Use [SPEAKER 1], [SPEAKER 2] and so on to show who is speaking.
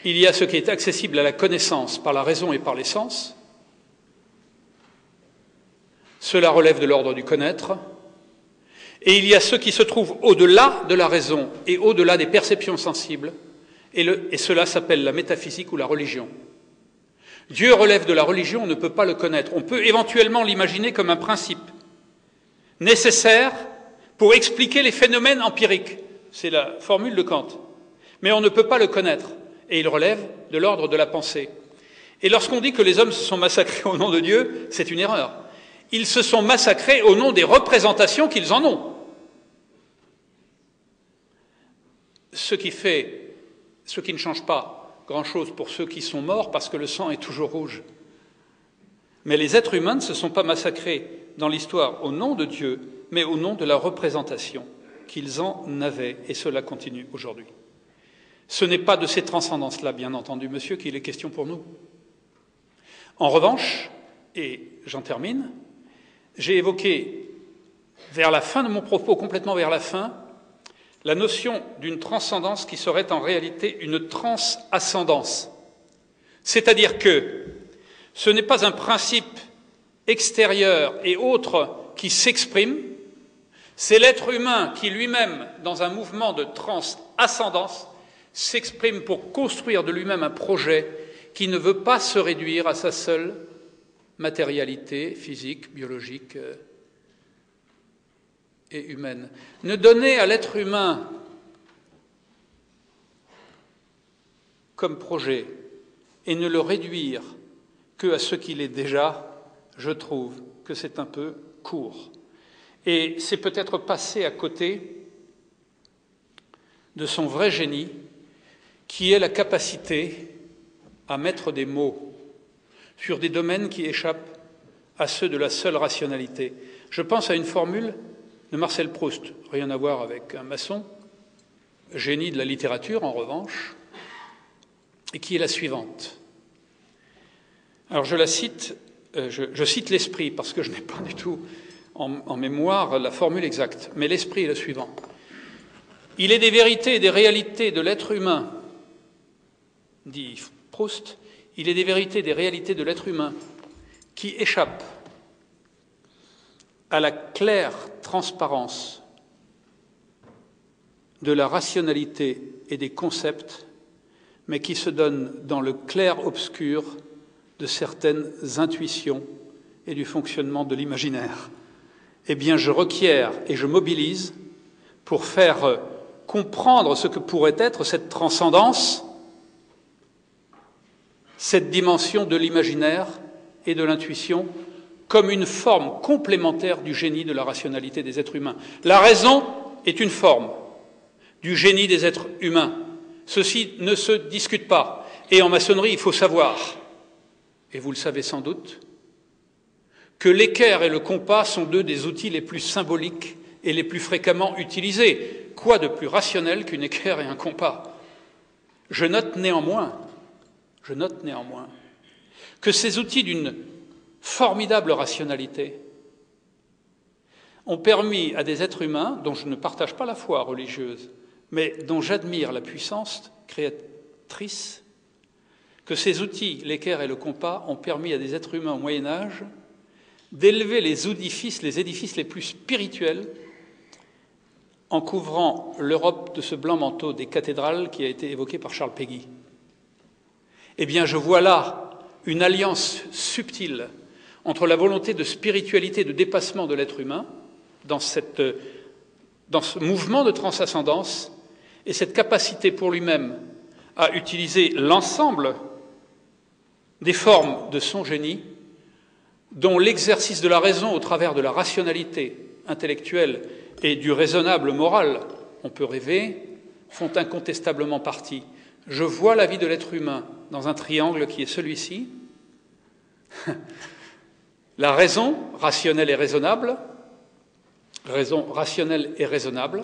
[SPEAKER 1] il y a ce qui est accessible à la connaissance par la raison et par les sens. Cela relève de l'ordre du connaître. Et il y a ce qui se trouve au-delà de la raison et au-delà des perceptions sensibles, et cela s'appelle la métaphysique ou la religion. Dieu relève de la religion, on ne peut pas le connaître. On peut éventuellement l'imaginer comme un principe nécessaire pour expliquer les phénomènes empiriques. C'est la formule de Kant. Mais on ne peut pas le connaître, et il relève de l'ordre de la pensée. Et lorsqu'on dit que les hommes se sont massacrés au nom de Dieu, c'est une erreur. Ils se sont massacrés au nom des représentations qu'ils en ont. Ce qui ne change pas grand-chose pour ceux qui sont morts, parce que le sang est toujours rouge. Mais les êtres humains ne se sont pas massacrés dans l'histoire au nom de Dieu, mais au nom de la représentation qu'ils en avaient, et cela continue aujourd'hui. Ce n'est pas de ces transcendances-là, bien entendu, monsieur, qu'il est question pour nous. En revanche, et j'en termine, j'ai évoqué vers la fin de mon propos, complètement vers la fin, la notion d'une transcendance qui serait en réalité une transascendance. C'est-à-dire que ce n'est pas un principe extérieur et autre qui s'exprime, c'est l'être humain qui lui-même, dans un mouvement de transascendance, s'exprime pour construire de lui-même un projet qui ne veut pas se réduire à sa seule matérialité physique, biologique et humaine. Ne donner à l'être humain comme projet et ne le réduire que à ce qu'il est déjà, je trouve que c'est un peu court. Et c'est peut-être passer à côté de son vrai génie, qui est la capacité à mettre des mots sur des domaines qui échappent à ceux de la seule rationalité. Je pense à une formule de Marcel Proust, rien à voir avec un maçon, génie de la littérature en revanche, et qui est la suivante. Alors je la cite, je cite l'esprit parce que je n'ai pas du tout en mémoire la formule exacte, mais l'esprit est le suivant. Il est des vérités et des réalités de l'être humain, dit Proust, il est des vérités et des réalités de l'être humain qui échappent à la claire transparence de la rationalité et des concepts, mais qui se donnent dans le clair-obscur de certaines intuitions et du fonctionnement de l'imaginaire. Eh bien, je requiers et je mobilise pour faire comprendre ce que pourrait être cette transcendance, cette dimension de l'imaginaire et de l'intuition comme une forme complémentaire du génie de la rationalité des êtres humains. La raison est une forme du génie des êtres humains. Ceci ne se discute pas. Et en maçonnerie, il faut savoir, et vous le savez sans doute, que l'équerre et le compas sont deux des outils les plus symboliques et les plus fréquemment utilisés. Quoi de plus rationnel qu'une équerre et un compas ? Je note néanmoins que ces outils d'une formidable rationalité ont permis à des êtres humains, dont je ne partage pas la foi religieuse, mais dont j'admire la puissance créatrice, que ces outils, l'équerre et le compas, ont permis à des êtres humains au Moyen-Âge d'élever les édifices les plus spirituels en couvrant l'Europe de ce blanc manteau des cathédrales qui a été évoqué par Charles Péguy. Eh bien, je vois là une alliance subtile entre la volonté de spiritualité, de dépassement de l'être humain, dans ce mouvement de transascendance, et cette capacité pour lui-même à utiliser l'ensemble des formes de son génie, dont l'exercice de la raison au travers de la rationalité intellectuelle et du raisonnable moral, on peut rêver, font incontestablement partie. Je vois la vie de l'être humain dans un triangle qui est celui-ci. La raison rationnelle et raisonnable, raison rationnelle et raisonnable,